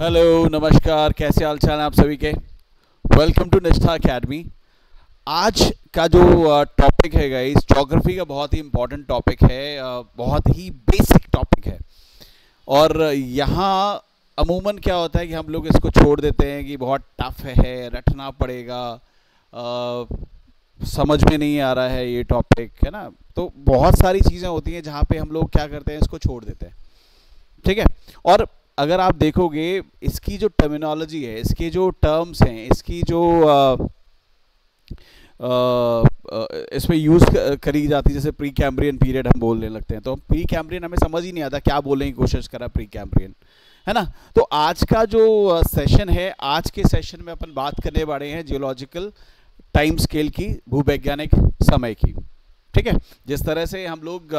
Hello, नमस्कार, कैसे हाल चाल हैं आप सभी के। वेलकम टू निष्ठा एकेडमी। आज का जो टॉपिक है गाइस, ज्योग्राफी का बहुत ही इम्पोर्टेंट टॉपिक है, बहुत ही बेसिक टॉपिक है। और यहाँ अमूमन क्या होता है कि हम लोग इसको छोड़ देते हैं कि बहुत टफ है, रटना पड़ेगा, समझ में नहीं आ रहा है ये टॉपिक, है ना। तो बहुत सारी चीज़ें होती हैं जहाँ पे हम लोग क्या करते हैं, इसको छोड़ देते हैं, ठीक है। और अगर आप देखोगे इसकी जो टर्मिनोलॉजी है, इसके जो टर्म्स हैं, इसकी जो इसमें यूज़ करी जाती है, जैसे प्री कैम्ब्रियन पीरियड हम बोलने लगते हैं, तो प्री कैम्ब्रियन हमें समझ ही नहीं आता क्या बोलने की कोशिश करा प्री कैम्ब्रियन, है ना। तो आज का जो सेशन है, आज के सेशन में अपन बात करने वाले हैं जियोलॉजिकल टाइम स्केल की, भूवैज्ञानिक समय की, ठीक है। जिस तरह से हम लोग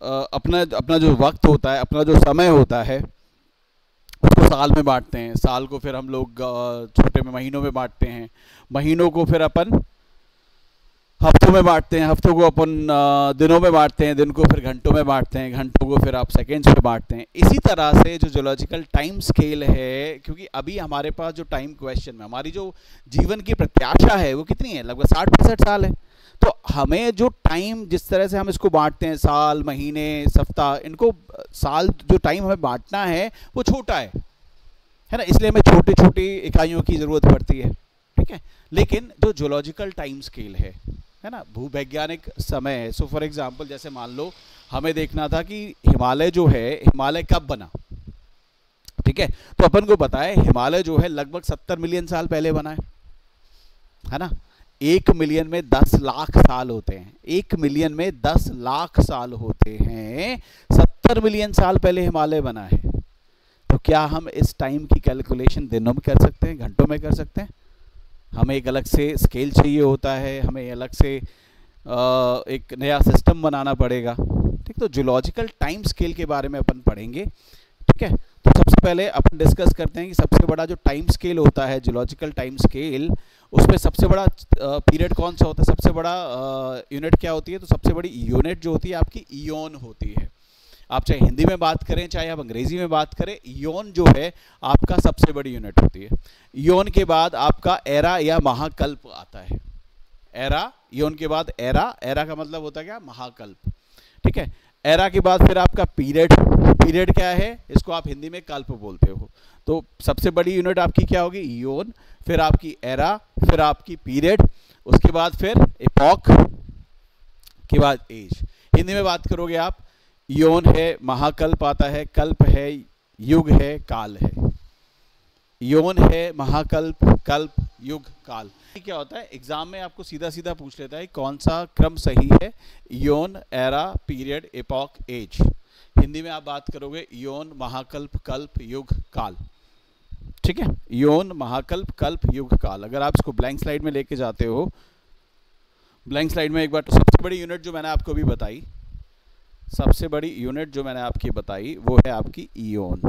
अपना अपना जो वक्त होता है, अपना जो समय होता है, उसको साल में बांटते हैं, साल को फिर हम लोग छोटे में महीनों में बांटते हैं, महीनों को फिर अपन हफ्तों में बांटते हैं, हफ्तों को अपन दिनों में बांटते हैं, दिन को फिर घंटों में बांटते हैं, घंटों को फिर आप सेकेंड्स में बांटते हैं। इसी तरह से जो जियोलॉजिकल टाइम स्केल है, क्योंकि अभी हमारे पास जो टाइम क्वेश्चन में हमारी जो जीवन की प्रत्याशा है वो कितनी है, लगभग 60-65 साल है। तो हमें जो टाइम, जिस तरह से हम इसको बांटते हैं, साल, महीने, सप्ताह, इनको साल जो टाइम हमें बांटना है वो छोटा है ना, इसलिए हमें छोटी छोटी इकाइयों की ज़रूरत पड़ती है, ठीक है। लेकिन जो जियोलॉजिकल टाइम स्केल है ना, भूवैज्ञानिक समय है। सो फॉर एग्जांपल, जैसे मान लो हमें देखना था कि हिमालय जो है, हिमालय कब बना, ठीक है। तो अपन को पता है हिमालय जो है लगभग 70 मिलियन साल पहले बना है ना। 1 मिलियन में 10 लाख साल होते हैं, 1 मिलियन में 10 लाख साल होते हैं, 70 मिलियन साल पहले हिमालय बना है। तो क्या हम इस टाइम की कैलकुलेशन दिनों में कर सकते हैं, घंटों में कर सकते हैं? हमें एक अलग से स्केल चाहिए होता है, हमें अलग से एक नया सिस्टम बनाना पड़ेगा, ठीक। तो जियोलॉजिकल टाइम स्केल के बारे में अपन पढ़ेंगे, ठीक है। तो सबसे पहले अपन डिस्कस करते हैं कि सबसे बड़ा जो टाइम स्केल होता है, जियोलॉजिकल टाइम स्केल, उसमें सबसे बड़ा पीरियड कौन सा होता है, सबसे बड़ा यूनिट क्या होती है? तो सबसे बड़ी यूनिट जो होती है आपकी ईयोन होती है। आप चाहे हिंदी में बात करें, चाहे आप अंग्रेजी में बात करें, ईयोन जो है आपका सबसे बड़ी यूनिट होती है। ईयोन के बाद आपका एरा या महाकल्प आता है। एरा, ईयोन के बाद एरा, एरा का मतलब होता है क्या? महाकल्प, ठीक है। एरा के बाद फिर आपका पीरियड, पीरियड क्या है? इसको आप हिंदी में कल्प बोलते हो। तो सबसे बड़ी यूनिट आपकी क्या होगी? ईयोन, फिर आपकी एरा, फिर आपकी पीरियड, उसके बाद फिर एपॉक के बाद एज। हिंदी में बात करोगे आप, ईयोन है, महाकल्प आता है, कल्प है, युग है, काल है। ईयोन है, महाकल्प, कल्प, युग, काल। क्या होता है एग्जाम में आपको सीधा सीधा पूछ लेता है कौन सा क्रम सही है, eon, era, period, epoch, age. Hindi में आप बात करोगे ईयोन, महाकल्प, कल्प, युग, काल, ठीक है। ईयोन, महाकल्प, कल्प, युग, काल। अगर आप इसको ब्लैंक स्लाइड में लेके जाते हो, ब्लैंक स्लाइड में एक बार, तो सबसे बड़ी यूनिट जो मैंने आपको भी बताई, सबसे बड़ी यूनिट जो मैंने आपकी बताई वो है आपकी ईयोन।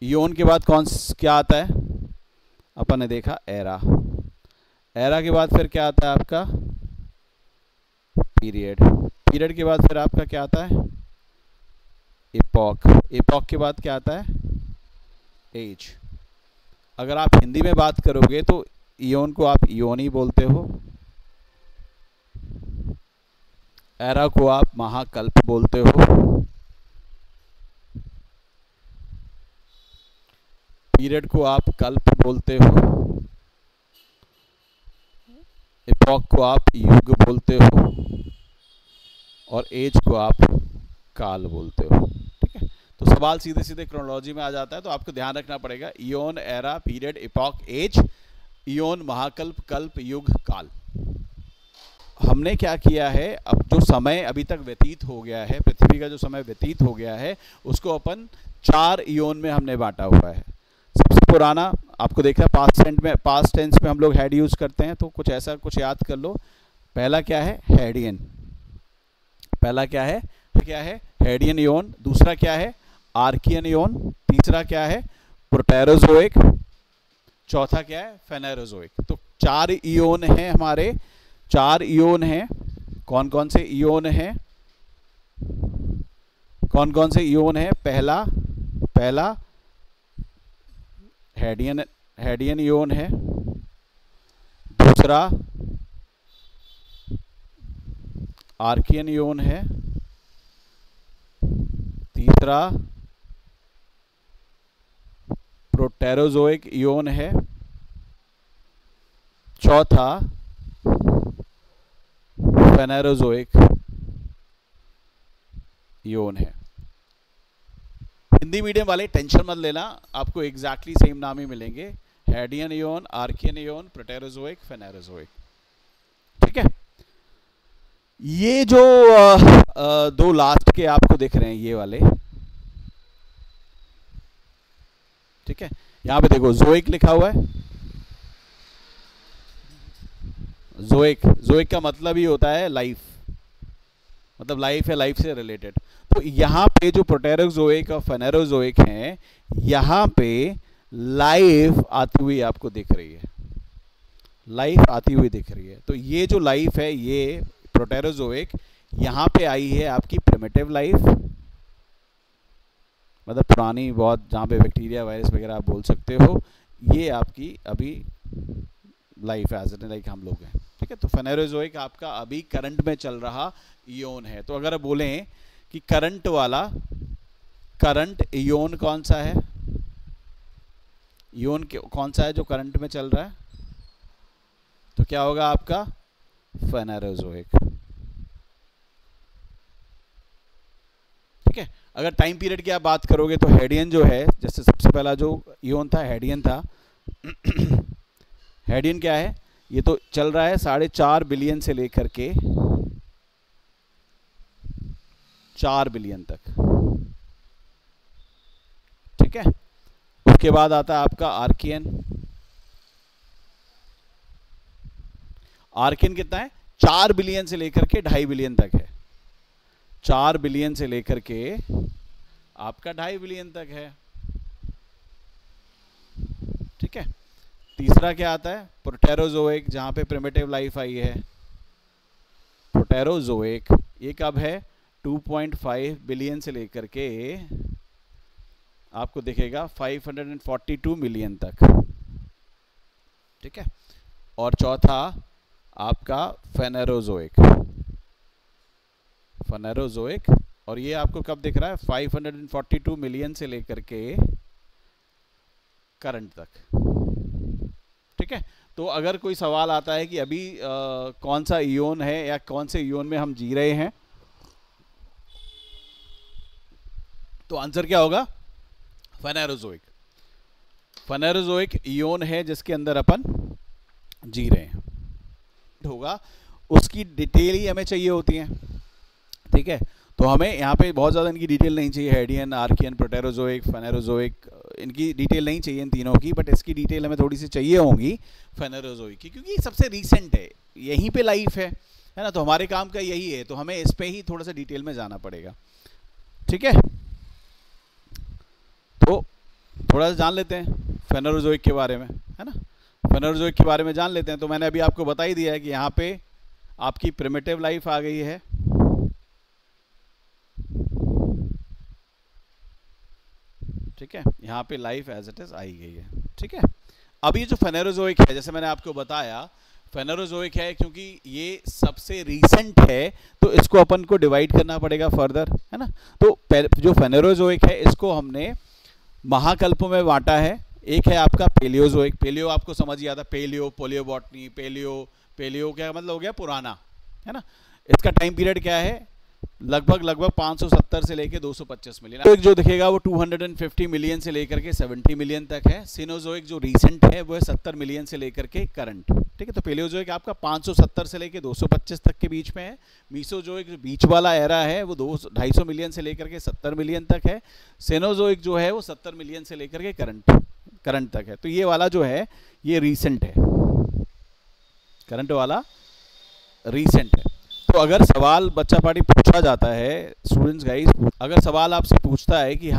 ईयोन के बाद क्या आता है? अपन ने देखा एरा। एरा के बाद फिर क्या आता है आपका? पीरियड। पीरियड के बाद फिर आपका क्या आता है? एपॉक। एपॉक के बाद क्या आता है? एज। अगर आप हिंदी में बात करोगे तो ईयोन को आप ईयोन ही बोलते हो, एरा को आप महाकल्प बोलते हो, पीरियड को आप कल्प बोलते हो, एपॉक को आप युग बोलते हो, और एज को आप काल बोलते हो, ठीक है। तो सवाल सीधे सीधे क्रोनोलॉजी में आ जाता है, तो आपको ध्यान रखना पड़ेगा ईयोन, एरा, पीरियड, एपॉक, एज, ईयोन, महाकल्प, कल्प, युग, काल। हमने क्या किया है, अब जो समय अभी तक व्यतीत हो गया है, पृथ्वी का जो समय व्यतीत हो गया है, उसको अपन 4 ईयोन में हमने बांटा हुआ है। सबसे पुराना आपको देखा, पास्ट टेंस में हम लोग हेड यूज करते हैं, तो कुछ ऐसा कुछ याद कर लो। पहला क्या है? हेडियन। पहला क्या है? हेडियन ईयोन। दूसरा क्या है? आर्कियन ईयोन। तीसरा क्या है? प्रोटेरोजोइक। चौथा क्या है? फेनेरोजोइक। तो 4 ईयोन हैं हमारे, 4 ईयोन हैं। कौन कौन से ईयोन हैं? कौन कौन से ईयोन हैं? पहला पहला हेडियन इयोन है, दूसरा आर्कियन इयोन है, तीसरा प्रोटेरोजोइक इयोन है, चौथा फेनेरोजोइक इयोन है। हिंदी मीडियम वाले टेंशन मत लेना, आपको एग्जैक्टली सेम नाम ही मिलेंगे, Hadean eon, Archean eon, Proterozoic, Phanerozoic. ठीक है, ये जो दो लास्ट के आपको दिख रहे हैं ये वाले, ठीक है, यहां पे देखो जोइक लिखा हुआ है। जोइक का मतलब ही होता है लाइफ, मतलब लाइफ है, लाइफ से रिलेटेड। तो यहां पे जो प्रोटेरोजोइक और फेनेरोजोइक हैं, यहां पे लाइफ आती हुई आपको दिख रही है, लाइफ आती हुई दिख रही है। तो ये जो लाइफ है, ये प्रोटेरोजोइक, यहां पे आई है आपकी प्रिमिटिव लाइफ, मतलब पुरानी बहुत, जहां पे बैक्टीरिया वायरस वगैरह आप बोल सकते हो, ये आपकी अभी लाइफ एज इट लाइक हम लोग हैं। ठीक है, तो फेनेरोजोइक आपका अभी करंट में चल रहा इयोन है। तो अगर बोलें कि करंट इयोन कौन सा है, इयोन कौन सा है जो करंट में चल रहा है, तो क्या होगा आपका फेनेरोजोइक। ठीक है, अगर टाइम पीरियड की आप बात करोगे तो हेडियन जो है, जैसे सबसे पहला जो इयोन था हेडियन था हेडियन क्या है, ये तो चल रहा है 4.5 बिलियन से लेकर के 4 बिलियन तक। ठीक है, उसके बाद आता है आपका आर्कियन। आर्कियन कितना है, 4 बिलियन से लेकर के 2.5 बिलियन तक है, 4 बिलियन से लेकर के आपका 2.5 बिलियन तक है। ठीक है, तीसरा क्या आता है, प्रोटेरोजोइक, जहां पे प्रिमिटिव लाइफ आई है। प्रोटेरोजोइक ये कब है, 2.5 बिलियन से लेकर के आपको दिखेगा 542 मिलियन तक। ठीक है, और चौथा आपका फेनेरोजोइक, और ये आपको कब दिख रहा है, 542 मिलियन से लेकर के करंट तक। ठीक है, तो अगर कोई सवाल आता है कि अभी कौन सा इयोन है या कौन से इयोन में हम जी रहे हैं, तो आंसर क्या होगा, फेनेरोजोइक इयोन है जिसके अंदर अपन जी रहे हैं। होगा उसकी डिटेल ही हमें चाहिए होती है। ठीक है, तो हमें यहाँ पे बहुत ज़्यादा इनकी डिटेल नहीं चाहिए, हेडियन, आर्कियन, प्रोटेरोजोइक, फेनेरोजोइक, इनकी डिटेल नहीं चाहिए इन तीनों की, बट इसकी डिटेल हमें थोड़ी सी चाहिए होगी फेनेरोजोइक की, क्योंकि सबसे रीसेंट है, यहीं पे लाइफ है ना, तो हमारे काम का यही है, तो हमें इस पे ही थोड़ा सा डिटेल में जाना पड़ेगा। ठीक है, तो थोड़ा सा जान लेते हैं फेनेरोजोइक के बारे में, है ना, फेनेरोजोइक के बारे में जान लेते हैं। तो मैंने अभी आपको बता ही दिया है कि यहाँ पे आपकी प्रिमिटिव लाइफ आ गई है, ठीक है, यहाँ पे लाइफ एज इट इज आई गई है। ठीक है, अब ये जो फेनेरोजोइक है, जैसे मैंने आपको बताया फेनेरोजोइक है क्योंकि ये सबसे रीसेंट है, तो इसको अपन को डिवाइड करना पड़ेगा फर्दर, है ना। तो जो फेनेरोजोइक है इसको हमने महाकल्पों में बांटा है। एक है आपका पेलियोजोइक, पेलियो आपको समझ ही आता, पेलियो, पोलियोबॉटनी, पेलियो क्या मतलब हो गया, पुराना, है ना। इसका टाइम पीरियड क्या है, लगभग 570 से लेकर 225 मिलियन। तो जो दिखेगा वो 250 मिलियन से लेकर के 70 मिलियन तक है। सिनोजोइक जो रीसेंट है वो है 70 मिलियन से लेकर के करंट। ठीक है, तो पेलियोजोइक आपका 570 से लेकर 225 तक के बीच में है। मीसोजोइक जो बीच वाला एरा है वो 250 मिलियन से लेकर के 70 मिलियन तक है। सेनोजोइक जो है वो 70 मिलियन से लेकर के करंट तक है। तो ये वाला जो है ये रीसेंट है, करंट वाला रीसेंट है। तो अगर सवाल बच्चा पार्टी पूछा जाता है, स्टूडेंट्स गाइस, अगर सवाल आपसे पूछता है कि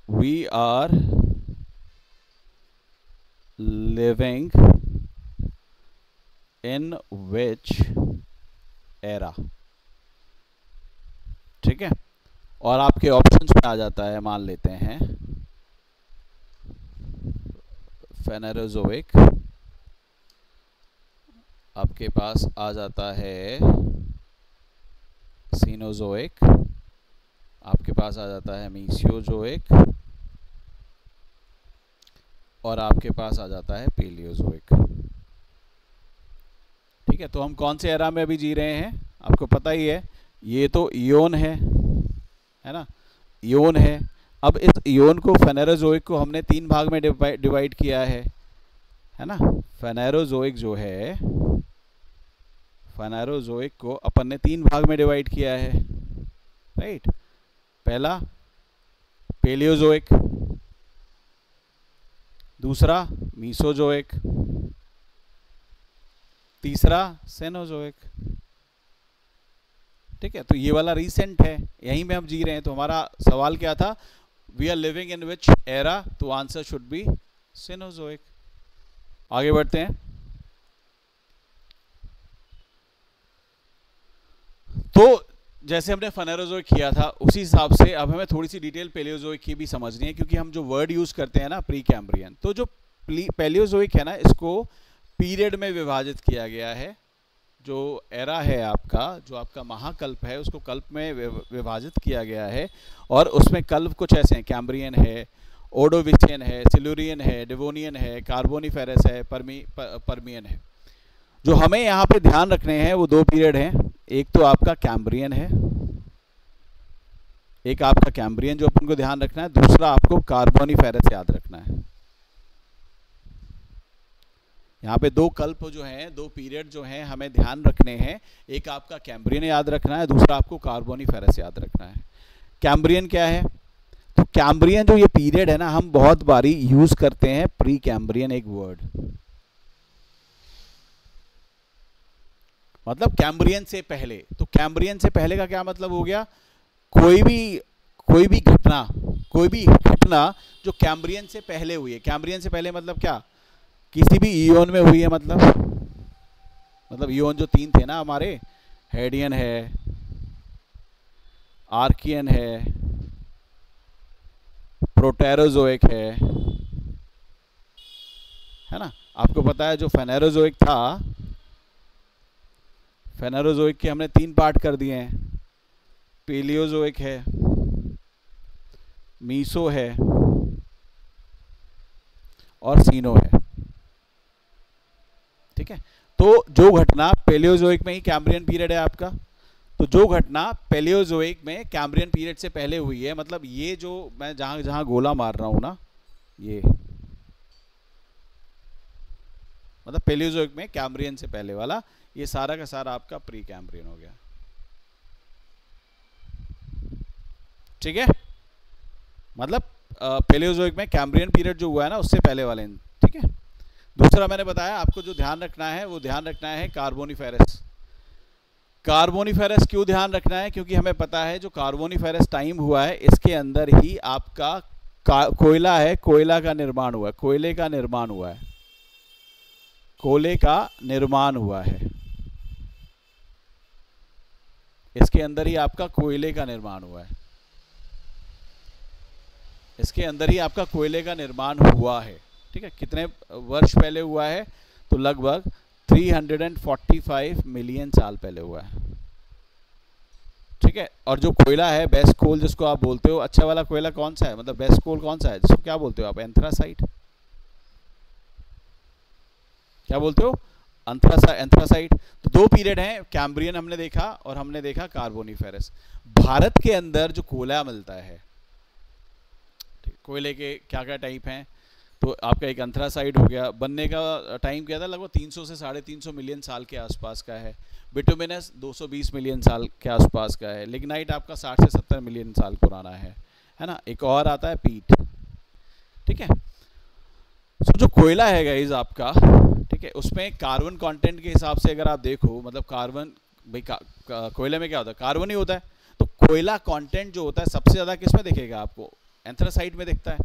we are living in which era, ठीक है, और आपके ऑप्शंस में आ जाता है, मान लेते हैं फेनेरोजोइक, आपके पास आ जाता है सीनोजोइक, आपके पास आ जाता है मीसियोजोइक, और आपके पास आ जाता है पेलियोजोइक। ठीक है, तो हम कौन से एरा में अभी जी रहे हैं आपको पता ही है, ये तो इयोन है ना, इयोन है। अब इस इयोन को, फेनेरोजोइक को हमने 3 भाग में डिवाइड किया है ना। फेनेरोजोइक जो है, फेनेरोजोइक को अपन ने 3 भाग में डिवाइड किया है, राइट। पहला पेलियोजोइक, दूसरा मीसोजोइक, तीसरा सेनोजोइक। ठीक है, तो ये वाला रीसेंट है, यहीं में हम जी रहे हैं। तो हमारा सवाल क्या था, we are living in which era, तो आंसर शुड बी सेनोजोइक। आगे बढ़ते हैं। तो जैसे हमने फेनेरोजोइक किया था उसी हिसाब से अब हमें थोड़ी सी डिटेल पेलियोजोइक की भी समझनी है, क्योंकि हम जो वर्ड यूज करते हैं ना प्री कैम्ब्रियन, तो जो पेलियोजोइक है ना, इसको पीरियड में विभाजित किया गया है। जो एरा है आपका, जो आपका महाकल्प है, उसको कल्प में विभाजित किया गया है, और उसमें कल्प कुछ ऐसे हैं, कैम्ब्रियन है, ओडोविशियन है, सिल्यूरियन है, डिवोनियन है, कार्बोनिफेरस है, परमियन है। जो हमें यहाँ पे ध्यान रखने हैं वो 2 पीरियड हैं, एक तो आपका कैम्ब्रियन है, एक आपका कैम्ब्रियन जो अपन को ध्यान रखना है, दूसरा आपको कार्बोनिफेरस याद रखना है। यहाँ पे 2 कल्प जो हैं, 2 पीरियड जो हैं हमें ध्यान रखने हैं, एक आपका कैम्ब्रियन याद रखना है, दूसरा आपको कार्बोनिफेरस याद रखना है। कैम्ब्रियन क्या है, तो कैम्ब्रियन जो ये पीरियड है ना, हम बहुत बारी यूज करते हैं प्री कैम्ब्रियन एक वर्ड, मतलब कैम्ब्रियन से पहले। तो कैम्ब्रियन से पहले का क्या मतलब हो गया, कोई भी घटना जो कैम्ब्रियन से पहले हुई है। कैम्ब्रियन से पहले मतलब क्या, किसी भी इयोन में हुई है, मतलब इयोन जो 3 थे ना हमारे, हेडियन है, आर्कियन है, प्रोटेरोजोइक है ना। आपको पता है जो फेनेरोजोइक था, फेनेरोजोइक के हमने 3 पार्ट कर दिए हैं, पेलियोजोइक है, मीसो है, और सीनो है। ठीक है, तो जो घटना पेलियोजोइक में ही कैम्ब्रियन पीरियड है आपका, तो जो घटना पेलियोजोइक में कैम्ब्रियन पीरियड से पहले हुई है, मतलब ये जो मैं जहां जहां गोला मार रहा हूं ना, ये मतलब पेलियोजोइक में कैम्ब्रियन से पहले वाला, ये सारा का सारा आपका प्री कैम्ब्रियन हो गया। ठीक है, मतलब पेलियोजोइक में कैम्ब्रियन पीरियड जो हुआ है ना, उससे पहले वाले। ठीक है, दूसरा मैंने बताया आपको जो ध्यान रखना है, वो ध्यान रखना है कार्बोनिफेरस। कार्बोनिफेरस क्यों ध्यान रखना है, क्योंकि हमें पता है जो कार्बोनिफेरस टाइम हुआ है, इसके अंदर ही आपका कोयला है, कोयला का निर्माण हुआ है, कोयले का निर्माण हुआ है, कोयले का निर्माण हुआ है, इसके अंदर ही आपका कोयले का निर्माण हुआ है, इसके अंदर ही आपका कोयले का निर्माण हुआ है। ठीक है, कितने वर्ष पहले हुआ है, तो लगभग 345 मिलियन साल पहले हुआ है। ठीक है, और जो कोयला है, बेस्ट कोल जिसको आप बोलते हो, अच्छा वाला कोयला कौन सा है, मतलब बेस्ट कोल कौन सा है, जिसको क्या बोलते हो आप, एंथ्रासाइट, क्या बोलते हो, एंथ्रासाइट। तो 2 पीरियड हैं, कैम्ब्रियन हमने देखा और हमने देखा कार्बोनिफेरस। भारत के अंदर जो कोयला मिलता है, कोयले के क्या क्या टाइप हैं, तो आपका एक एंथ्रासाइट हो गया, बनने का टाइम क्या था, लगभग 300 से 350 मिलियन साल के आसपास का है। बिटुमिनस 220 मिलियन साल के आसपास का है। लिग्नाइट आपका 60 से 70 मिलियन साल पुराना है ना। एक और आता है पीट। ठीक है, तो जो कोयला है गाइस आपका, ठीक है, उसमें कार्बन कंटेंट के हिसाब से अगर आप देखो, मतलब कार्बन भाई कोयले में क्या होता है, कार्बन ही होता है। तो कोयला कंटेंट जो होता है सबसे ज़्यादा किस में दिखेगा आपको, एंथ्रासाइट में दिखता है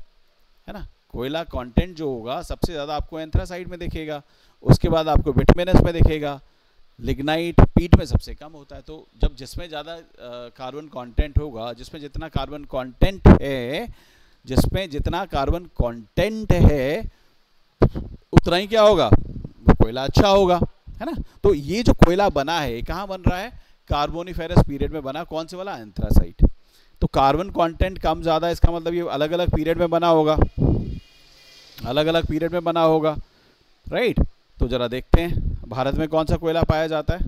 ना। कोयला कंटेंट जो होगा सबसे ज़्यादा आपको एंथ्रासाइट में दिखेगा, उसके बाद आपको बिटुमिनस में दिखेगा, लिग्नाइट पीट में सबसे कम होता है। तो जब जिसमें ज़्यादा कार्बन कंटेंट होगा, जिसमें जितना कार्बन कंटेंट है, जिसमें जितना कार्बन कंटेंट है उतना ही क्या होगा, वो कोयला अच्छा होगा, है ना। तो ये जो कोयला बना है कहाँ बन रहा है, कार्बोनिफेरस पीरियड में बना। कौन से वाला, एंथ्रासाइट। तो कार्बन कंटेंट कम ज़्यादा, इसका मतलब ये अलग अलग पीरियड में बना होगा, अलग अलग पीरियड में बना होगा, राइट। तो ज़रा देखते हैं भारत में कौन सा कोयला पाया जाता है।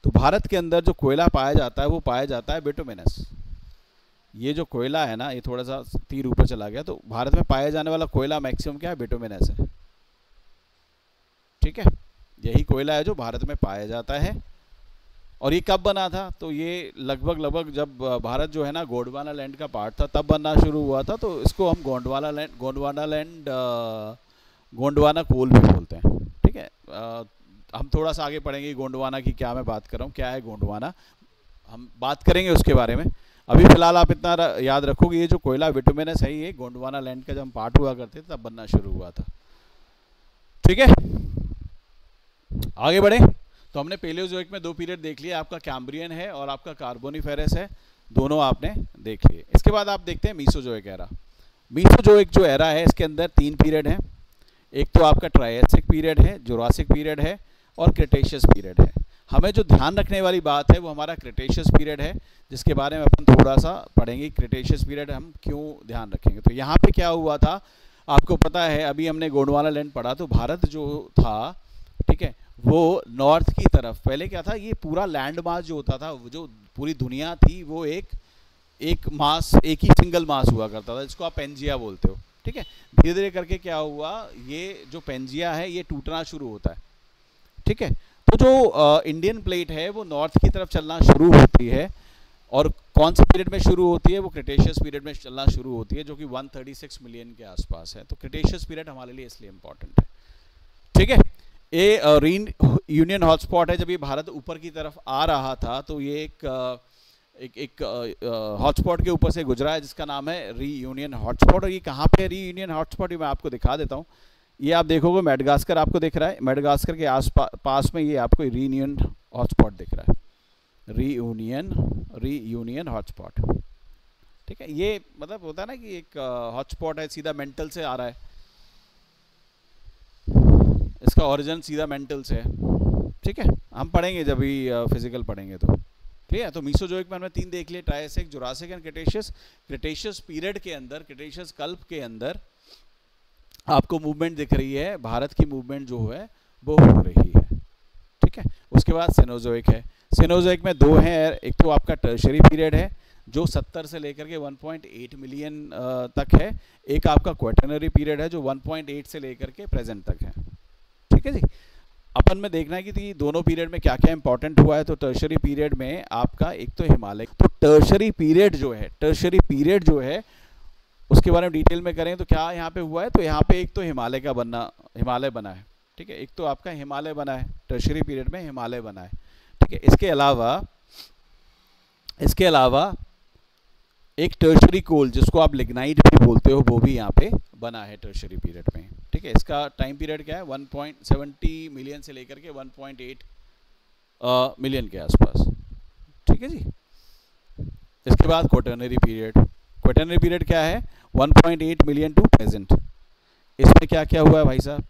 तो भारत के अंदर जो कोयला पाया जाता है वो पाया जाता है बिटुमिनस। ये जो कोयला है ना, ये थोड़ा सा तीर ऊपर चला गया। तो भारत में पाया जाने वाला कोयला मैक्सिमम क्या है, बिटुमिनस है, ठीक है। यही कोयला है जो भारत में पाया जाता है। और ये कब बना था, तो ये लगभग जब भारत जो है ना गोंडवाना लैंड का पार्ट था तब बनना शुरू हुआ था। तो इसको हम गोंडवाना कोल भी बोलते हैं, ठीक है। हम थोड़ा सा आगे पढ़ेंगे गोंडवाना की क्या मैं बात कर रहा हूँ, क्या है गोंडवाना, हम बात करेंगे उसके बारे में। अभी फिलहाल आप इतना याद रखो कि ये जो कोयला बिटुमिनस है ये गोंडवाना लैंड का जब हम पार्ट हुआ करते थे तब बनना शुरू हुआ था, ठीक है। आगे बढ़े तो हमने पेलियोजोइक में दो पीरियड देख लिया, आपका कैम्ब्रियन है और आपका कार्बोनिफेरस है, दोनों आपने देख लिए। इसके बाद आप देखते हैं मीसोजोइक एरा। मीसोजोइक जो एरा है इसके अंदर तीन पीरियड हैं। एक तो आपका ट्रायसिक पीरियड है, जुरासिक पीरियड है और क्रिटेशियस पीरियड है। हमें जो ध्यान रखने वाली बात है वो हमारा क्रिटेशियस पीरियड है, जिसके बारे में अपन थोड़ा सा पढ़ेंगे। क्रिटेशियस पीरियड हम क्यों ध्यान रखेंगे, तो यहाँ पे क्या हुआ था आपको पता है, अभी हमने गोंडवाना लैंड पढ़ा। तो भारत जो था, ठीक है, वो नॉर्थ की तरफ पहले क्या था, ये पूरा लैंड मास जो होता था, जो पूरी दुनिया थी वो एक मास, एक ही सिंगल मास हुआ करता था, जिसको आप पेंजिया बोलते हो, ठीक है। धीरे धीरे करके क्या हुआ, ये जो पेंजिया है ये टूटना शुरू होता है, ठीक है। तो जो इंडियन प्लेट है वो नॉर्थ की तरफ चलना शुरू होती है, और कौन से पीरियड में शुरू होती है, वो क्रिटेशियस पीरियड में चलना शुरू होती है, जो कि 136 मिलियन के आसपास है। तो क्रिटेशियस पीरियड हमारे लिए इसलिए इंपॉर्टेंट है, ठीक है। ये री यूनियन हॉटस्पॉट है। जब ये भारत ऊपर की तरफ आ रहा था तो ये एक हॉटस्पॉट के ऊपर से गुजरा है जिसका नाम है री यूनियन हॉटस्पॉट। और ये कहाँ पे है री यूनियन हॉटस्पॉट, ये मैं आपको दिखा देता हूँ। ये आप देखोगे मेडागास्कर आपको दिख रहा है, मेडागास्कर के आस पास में ये आपको री यूनियन हॉटस्पॉट दिख रहा है, री यूनियन हॉटस्पॉट, ठीक है। ये मतलब होता है ना कि एक हॉटस्पॉट है, सीधा मेंटल से आ रहा है, इसका ओरिजिन सीधा मेंटल से है, ठीक है। हम पढ़ेंगे जब भी फिजिकल पढ़ेंगे तो, ठीक है। तो मीसोजोइक में हमने तीन देख लिए, Triassic, Jurassic and Cretaceous. Cretaceous period के अंदर, क्रिटेशियस कल्प के अंदर आपको मूवमेंट दिख रही है, भारत की मूवमेंट जो है वो हो रही है, ठीक है। उसके बाद सेनोजोइक है। सेनोजोइक में दो हैं, एक तो आपका टर्शरी पीरियड है जो 70 से लेकर के 1.8 मिलियन तक है। एक आपका क्वाटरनरी पीरियड है जो 1.8 से लेकर के प्रेजेंट तक है, ठीक है जी। अपन में देखना है कि दोनों पीरियड में क्या क्या इंपॉर्टेंट हुआ है। तो टर्शरी पीरियड में आपका एक तो हिमालय, तो टर्शरी पीरियड जो है उसके बारे में डिटेल में करें तो क्या यहाँ पे हुआ है, तो यहाँ पे एक तो हिमालय बना है, ठीक है। एक तो आपका हिमालय बना है, टर्शरी पीरियड में हिमालय बना है, ठीक है। इसके अलावा एक टर्शरी कोल जिसको आप लिग्नाइट भी बोलते हो वो भी यहाँ पे बना है टर्शरी पीरियड में, ठीक है। इसका टाइम पीरियड क्या है, 1.70 मिलियन से लेकर के 1.8 मिलियन के आसपास, ठीक है जी। इसके बाद क्वाटरनरी पीरियड क्या है, 1.8 मिलियन टू प्रेजेंट। इसमें क्या क्या हुआ है भाई साहब,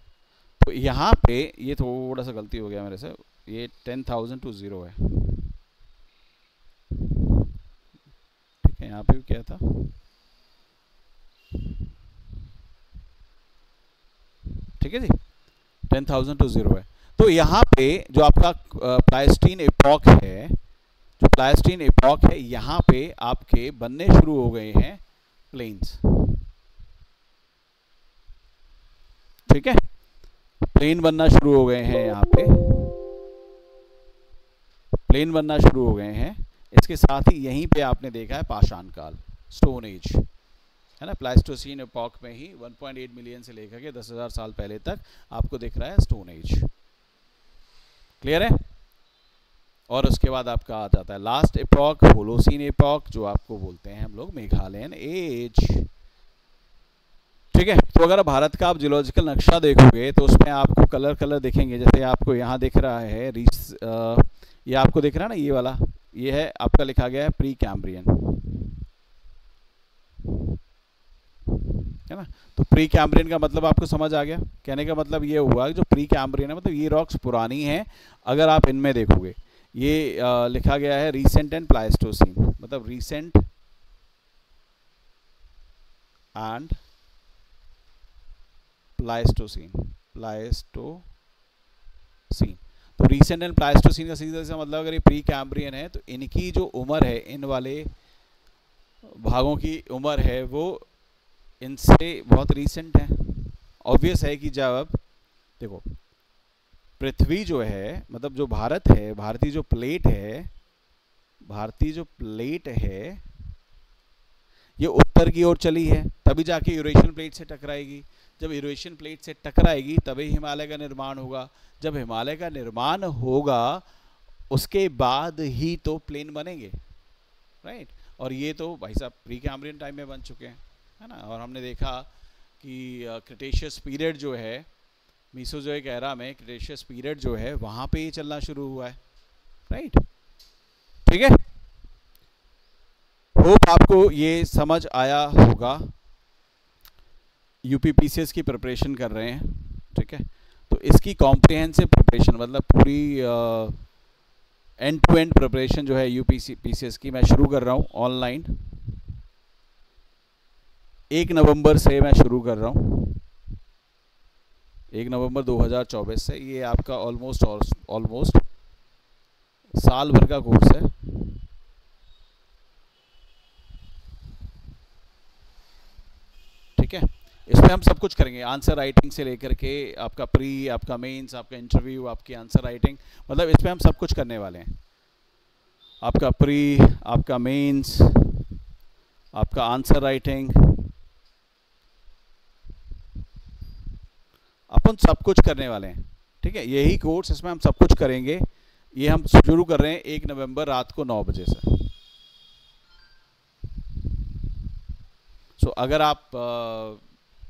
तो यहाँ पे ये थोड़ा सा गलती हो गया मेरे से, ये 10,000 टू 0 है, ठीक है। यहाँ पे भी क्या था, ठीक है जी, 10,000 टू 0 है। तो यहाँ पे जो आपका प्लाइस्टीन एपॉक है, यहाँ पे आपके बनने शुरू हो गए हैं प्लेन्स, ठीक है। प्लेन बनना शुरू हो गए हैं, यहाँ पे प्लेन बनना शुरू हो गए हैं। इसके साथ ही यहीं पे आपने देखा है पाषाण काल, स्टोन एज, है ना। प्लाइस्टोसीन एपॉक में ही 1.8 मिलियन से लेकर के 10,000 साल पहले तक आपको दिख रहा है स्टोन एज, क्लियर है। और उसके बाद आपका आ जाता है लास्ट एपॉक, होलोसीन एपॉक, जो आपको बोलते हैं हम लोग मेघालयन एज, ठीक है। तो अगर भारत का आप जियोलॉजिकल नक्शा देखोगे तो उसमें आपको कलर कलर दिखेंगे, जैसे आपको यहाँ दिख रहा है ये आपको दिख रहा है ना, ये वाला, ये है आपका लिखा गया है प्री कैम्ब्रियन, है ना। तो प्री कैम्ब्रियन का मतलब आपको समझ आ गया। कहने का मतलब ये हुआ कि जो प्री कैम्ब्रियन है मतलब ये रॉक्स पुरानी हैं। अगर आप इनमें देखोगे ये लिखा गया है रीसेंट एंड प्लाइस्टोसीन, मतलब रीसेंट एंड प्लाइस्टोसीन। तो रीसेंट एंड प्लाइस्टोसीन का सीधा सा मतलब अगर ये प्री कैम्ब्रियन है तो इनकी जो उम्र है, इन वाले भागों की उम्र है वो इनसे बहुत रीसेंट है। ऑब्वियस है कि जब देखो पृथ्वी जो है, मतलब जो भारत है, भारतीय जो प्लेट है ये उत्तर की ओर चली है, तभी जाके यूरेशियन प्लेट से टकराएगी। जब यूरेशियन प्लेट से टकराएगी तभी हिमालय का निर्माण होगा। जब हिमालय का निर्माण होगा उसके बाद ही तो प्लेन बनेंगे, राइट। और ये तो भाई साहब प्री कैम्ब्रियन टाइम में बन चुके हैं, है ना। और हमने देखा कि क्रिटेशियस पीरियड जो है मीसोजोइक एरा में, क्रिटेशियस पीरियड जो है वहाँ पे ये चलना शुरू हुआ है, राइट। ठीक है, होप आपको ये समझ आया होगा। यूपीपीसीएस की प्रिपरेशन कर रहे हैं, ठीक है। तो इसकी कॉम्प्रिहेंसिव प्रिपरेशन मतलब पूरी एंड टू एंड प्रिपरेशन जो है यूपीपीसीएस की मैं शुरू कर रहा हूँ ऑनलाइन। 1 नवंबर से मैं शुरू कर रहा हूँ, 1 नवंबर 2024 से। ये आपका ऑलमोस्ट साल भर का कोर्स है, ठीक है। इसमें हम सब कुछ करेंगे, आंसर राइटिंग से लेकर के आपका प्री, आपका मेंस, आपका इंटरव्यू, आपकी आंसर राइटिंग, मतलब इसमें हम सब कुछ करने वाले हैं। आपका प्री, आपका मेंस, आपका आंसर राइटिंग, अपन सब कुछ करने वाले हैं, ठीक है। यही कोर्स, इसमें हम सब कुछ करेंगे। ये हम शुरू कर रहे हैं 1 नवंबर रात को 9 बजे से। सो अगर आप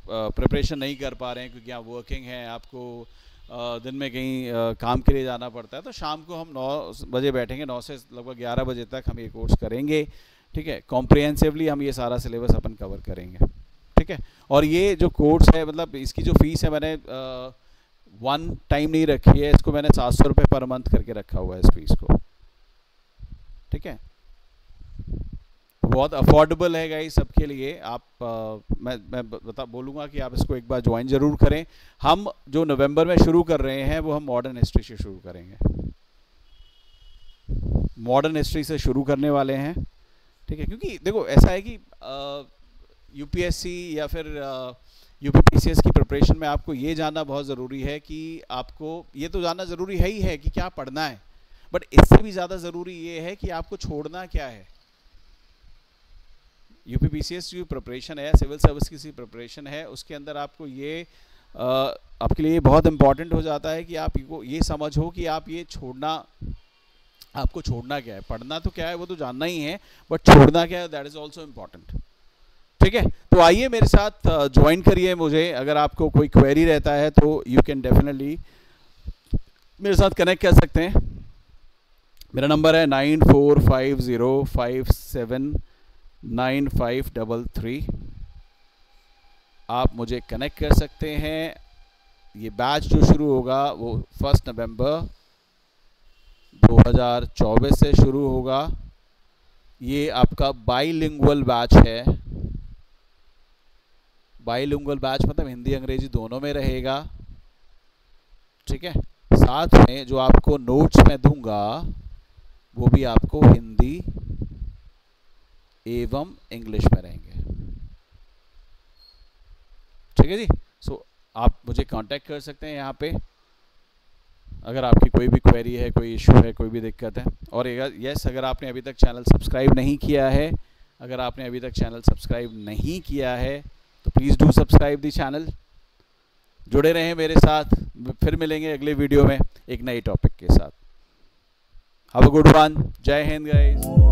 प्रिपरेशन नहीं कर पा रहे हैं क्योंकि आप वर्किंग हैं, आपको दिन में कहीं काम के लिए जाना पड़ता है, तो शाम को हम 9 बजे बैठेंगे, 9 से लगभग 11 बजे तक हम ये कोर्स करेंगे, ठीक है। कॉम्प्रिहेंसिवली हम ये सारा सिलेबस अपन कवर करेंगे, ठीक है। और ये जो कोर्स है मतलब इसकी जो फीस है मैंने वन टाइम नहीं रखी है, इसको मैंने 700 रुपये पर मंथ करके रखा हुआ है इस फीस को, ठीक है। बहुत अफोर्डेबल है गाइस सबके लिए। आप मैं बोलूँगा कि आप इसको एक बार ज्वाइन ज़रूर करें। हम जो नवंबर में शुरू कर रहे हैं वो हम मॉडर्न हिस्ट्री से शुरू करेंगे, मॉडर्न हिस्ट्री से शुरू करने वाले हैं, ठीक है। क्योंकि देखो ऐसा है कि यूपीएससी या फिर यूपीपीसीएस की प्रिपरेशन में आपको ये जानना बहुत ज़रूरी है कि आपको ये तो जानना ज़रूरी है ही है कि क्या पढ़ना है, बट इससे भी ज़्यादा ज़रूरी ये है कि आपको छोड़ना क्या है। यूपीपीसीएस की प्रिपरेशन है, सिविल सर्विस की प्रिपरेशन है, उसके अंदर आपको ये आपके लिए बहुत इम्पॉर्टेंट हो जाता है कि आप ये समझो कि आप ये आपको छोड़ना क्या है। पढ़ना तो क्या है वो तो जानना ही है, बट छोड़ना क्या है दैट इज़ ऑल्सो इम्पॉर्टेंट, ठीक है। तो आइए मेरे साथ ज्वाइन करिए मुझे। अगर आपको कोई क्वेरी रहता है तो यू कैन डेफिनेटली मेरे साथ कनेक्ट कर सकते हैं। मेरा नंबर है 9450579533। आप मुझे कनेक्ट कर सकते हैं। ये बैच जो शुरू होगा वो 1 नवंबर 2024 से शुरू होगा। ये आपका बाईलिंगुअल बैच है। बाईलिंगुअल बैच मतलब हिंदी अंग्रेजी दोनों में रहेगा, ठीक है। साथ में जो आपको नोट्स मैं दूंगा वो भी आपको हिंदी एवं इंग्लिश में रहेंगे, ठीक है जी। सो आप मुझे कांटेक्ट कर सकते हैं यहाँ पे अगर आपकी कोई भी क्वेरी है, कोई इशू है, कोई भी दिक्कत है। और अगर आपने अभी तक चैनल सब्सक्राइब नहीं किया है, तो please do subscribe the channel. जुड़े रहें मेरे साथ। फिर मिलेंगे अगले वीडियो में एक नए टॉपिक के साथ। Have a good one. जय हिंद गाइस।